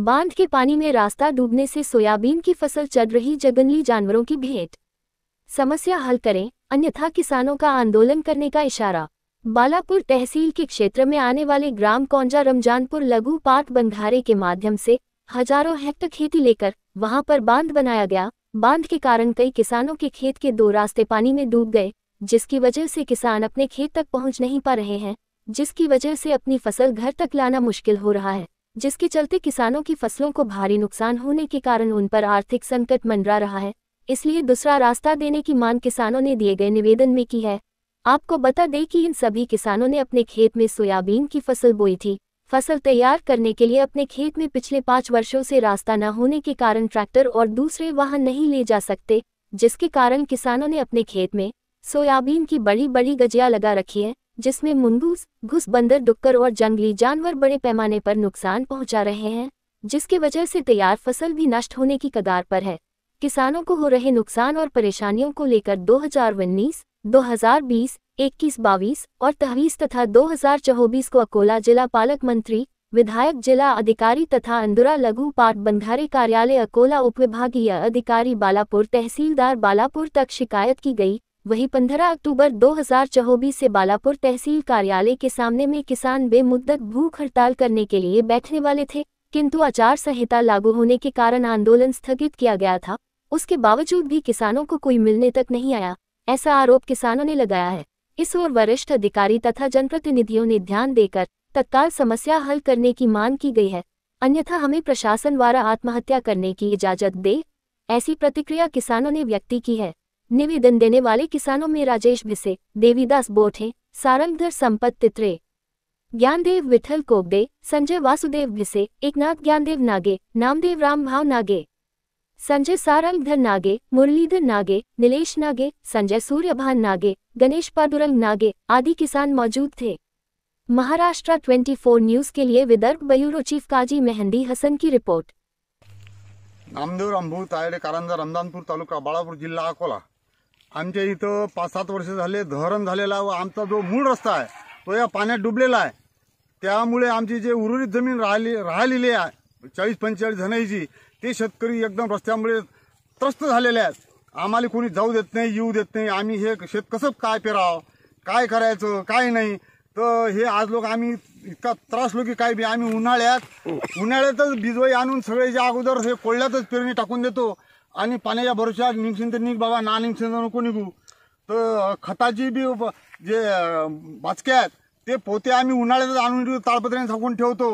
बांध के पानी में रास्ता डूबने से सोयाबीन की फसल चढ़ रही जंगली जानवरों की भेंट। समस्या हल करें, अन्यथा किसानों का आंदोलन करने का इशारा। बालापुर तहसील के क्षेत्र में आने वाले ग्राम कौंजा रमजानपुर लघु पाट बंधारे के माध्यम से हजारों हेक्टेयर खेती लेकर वहां पर बांध बनाया गया। बांध के कारण कई किसानों के खेत के 2 रास्ते पानी में डूब गए, जिसकी वजह से किसान अपने खेत तक पहुंच नहीं पा रहे हैं, जिसकी वजह से अपनी फसल घर तक लाना मुश्किल हो रहा है, जिसके चलते किसानों की फसलों को भारी नुकसान होने के कारण उन पर आर्थिक संकट मंडरा रहा है। इसलिए दूसरा रास्ता देने की मांग किसानों ने दिए गए निवेदन में की है। आपको बता दें कि इन सभी किसानों ने अपने खेत में सोयाबीन की फसल बोई थी। फसल तैयार करने के लिए अपने खेत में पिछले 5 वर्षों से रास्ता न होने के कारण ट्रैक्टर और दूसरे वाहन नहीं ले जा सकते, जिसके कारण किसानों ने अपने खेत में सोयाबीन की बड़ी बड़ी गजिया लगा रखी है, जिसमें मुंगूस, घुस, बंदर, डुक्कर और जंगली जानवर बड़े पैमाने पर नुकसान पहुंचा रहे हैं, जिसकी वजह से तैयार फसल भी नष्ट होने की कगार पर है। किसानों को हो रहे नुकसान और परेशानियों को लेकर 2019, 2020, 21-22 और 23 तथा 2024 को अकोला जिला पालक मंत्री, विधायक, जिला अधिकारी तथा अंदुरा लघु पाट बंधारे कार्यालय अकोला उपविभागीय अधिकारी बालापुर तहसीलदार बालापुर तक शिकायत की गई। वहीं 15 अक्टूबर 2024 से बालापुर तहसील कार्यालय के सामने में किसान बेमुद्दत भूख हड़ताल करने के लिए बैठने वाले थे, किंतु आचार संहिता लागू होने के कारण आंदोलन स्थगित किया गया था। उसके बावजूद भी किसानों को कोई मिलने तक नहीं आया, ऐसा आरोप किसानों ने लगाया है। इस ओर वरिष्ठ अधिकारी तथा जनप्रतिनिधियों ने ध्यान देकर तत्काल समस्या हल करने की मांग की गई है, अन्यथा हमें प्रशासन द्वारा आत्महत्या करने की इजाजत दे, ऐसी प्रतिक्रिया किसानों ने व्यक्त की है। निवेदन देने वाले किसानों में राजेश भिसे, देवीदास बोठे, सारंगधर संपत तित्रे, ज्ञानदेव विठल कोगदे, संजय वासुदेव भिसे, एकनाथ ज्ञानदेव नागे, नामदेव रामभाव नागे, संजय सारंगधर नागे, मुरलीधर नागे, नीलेश नागे, संजय सूर्यभान नागे, गणेश पादुरंग नागे आदि किसान मौजूद थे। महाराष्ट्र 24 न्यूज के लिए विदर्भ ब्यूरो चीफ काजी मेहंदी हसन की रिपोर्ट। नामदेव रामभाऊ तायडे, कारंजा, रमजानपूर तालुका, बाळापूर जिल्हा अकोला। आमच्या इथं 5-7 वर्ष झाले धरण झालेला व आमचा जो मूळ रस्ता आहे तो या पाण्यात डुबलेला आहे। त्यामुळे आमची जे उर्वरित जमीन राहिलेली आहे 40-45 जणांची, ते शेतकरी एकदम रस्त्यामुळे त्रस्त झालेले आहेत। आम्हाला कोणी जाऊ देत नाही, येऊ देत नाही। आम्ही हे शेत कसं काय पेरावं, काय करायचं, काय नाही, तर हे आज लोक आम्ही इतका त्रासलो की काय बी आम्ही उन्हाळ्यातच बिजवाई आणून सगळ्याच्या अगोदर हे कोळ्यातच पेरणी टाकून देतो आणि पाण्याच्या भरोश्यावर निघशील तर निघ बाबा, ना निघशील तर नको निघू। तर खताची बी जे बाचके आहेत ते पोते आम्ही उन्हाळ्यातच आणून ताळपत्र्याने झाकून ठेवतो।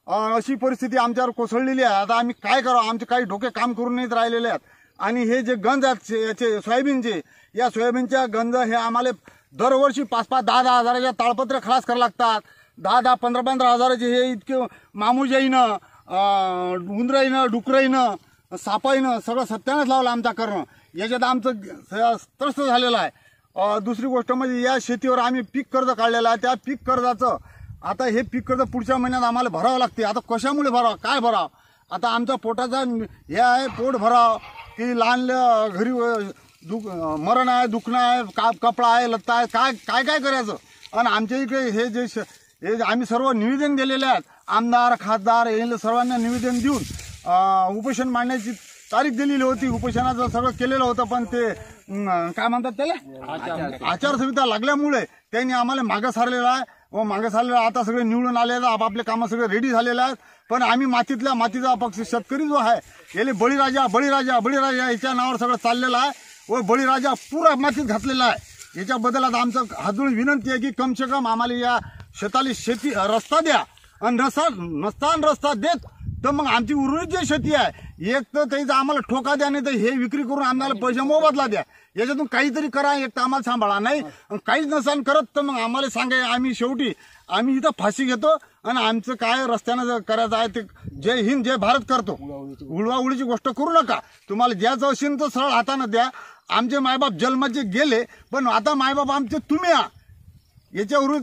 अशी परिस्थिती आमच्यावर कोसळलेली आहे। आता आम्ही काय करावं, आमचे काही डोके काम करून नाहीत राहिलेले आहेत। आणि हे जे गंज आहेत याचे सोयाबीनचे, या सोयाबीनच्या गंज हे आम्हाला दरवर्षी 5-5, 10-10 हजाराच्या ताळपत्र खलास करावं लागतात। 10-10, 15-15 हजाराचे हे इतके मामुजाईनं, उंदराईनं, डुकराईनं, सापाईनं सगळं सत्यानच लावलं आमचा करणं। याच्यात आमचं त्रस्त झालेलं आहे। दुसरी गोष्ट म्हणजे या शेतीवर आम्ही पीक कर्ज काढलेलं आहे। त्या पीक कर्जाचं आता हे पीक कर्ज पुढच्या महिन्यात आम्हाला भरावं लागते। आता कशामुळे भरावं, काय भरावं, आता आमचा पोटाचा हे आहे, पोट भरावं की लहान घरी मरण आहे, दुखणं आहे, कपडा आहे, लत्ता आहे, काय करायचं। आणि आमच्या इकडे हे आम्ही सर्व निवेदन दिलेले आहेत, आमदार, खासदार यांना सर्वांना निवेदन देऊन उपोषण मांडण्याची तारीख दिलेली होती। उपोषणाचं सगळं केलेलं होतं, पण ते काय म्हणतात त्याला आचारसंहिता लागल्यामुळे त्यांनी आम्हाला मागं सारलेलं आहे व मागं सारलेलं। आता सगळे निवडून आले आहेत, आपापले कामं सगळे रेडी झालेले आहेत, पण आम्ही मातीचा पक्ष शेतकरी जो आहे याले बळीराजा याच्या नावावर सगळं चाललेलं आहे व बळीराजा पुरा मातीत घातलेला आहे। याच्याबद्दल आता आमचं हातजोडून विनंती आहे की कम से कम आम्हाला या शेती रस्ता द्या, आणि रस्ता देत तर मग आमची उर्वरित जी शेती आहे एक तर त्याचा आम्हाला ठोका द्या, नाही तर हे विक्री करून आम्हाला पैसे मोबदला द्या। याच्यातून काहीतरी करा, एक तर आम्हाला सांभाळा, नाही काहीच नसेल करत तर मग आम्हाला सांगा। आम्ही शेवटी इथं फाशी घेतो आणि आमचं काय रस्त्यानं करायचं आहे ते जय हिंद जय भारत करतो। उडवाउडीची गोष्ट करू नका, तुम्हाला द्यायचं असेल तर सरळ हातानं द्या। आमचे मायबाप जन्माचे गेले, पण आता मायबाप आमचे तुम्ही आहात। याच्यावरून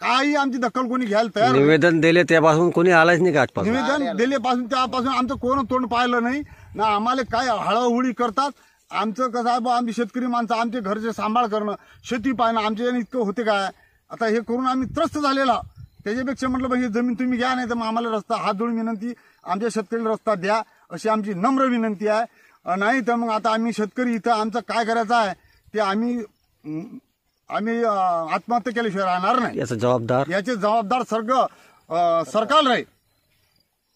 काही आमची दखल कोणी घ्यायला तयार। निवेदन दिले त्यापासून कोणी आलाच नाही का आजपासून? निवेदन दिलेपासून त्यापासून आमचं कोण तोंड पाहिलं नाही ना। आम्हाला काय हळहळी करतात। आमचं कसं आहे बा, आमची शेतकरी माणसं, आमचे घरचे सांभाळ करणं, शेती पाहणं आमच्या इतकं होते काय। आता हे करून आम्ही त्रस्त झालेला, त्याच्यापेक्षा म्हटलं ही जमीन तुम्ही घ्या, नाही तर मग आम्हाला रस्ता हात जोडून विनंती, आमच्या शेतकऱ्याला रस्ता द्या अशी आमची नम्र विनंती आहे. नाही तर मग आता आम्ही शेतकरी इथं आमचं काय करायचं आहे ते आम्ही आत्महत्या केल्याशिवाय राहणार नाही. याचा जबाबदार याचे जबाबदार सगळं सरकार राहील.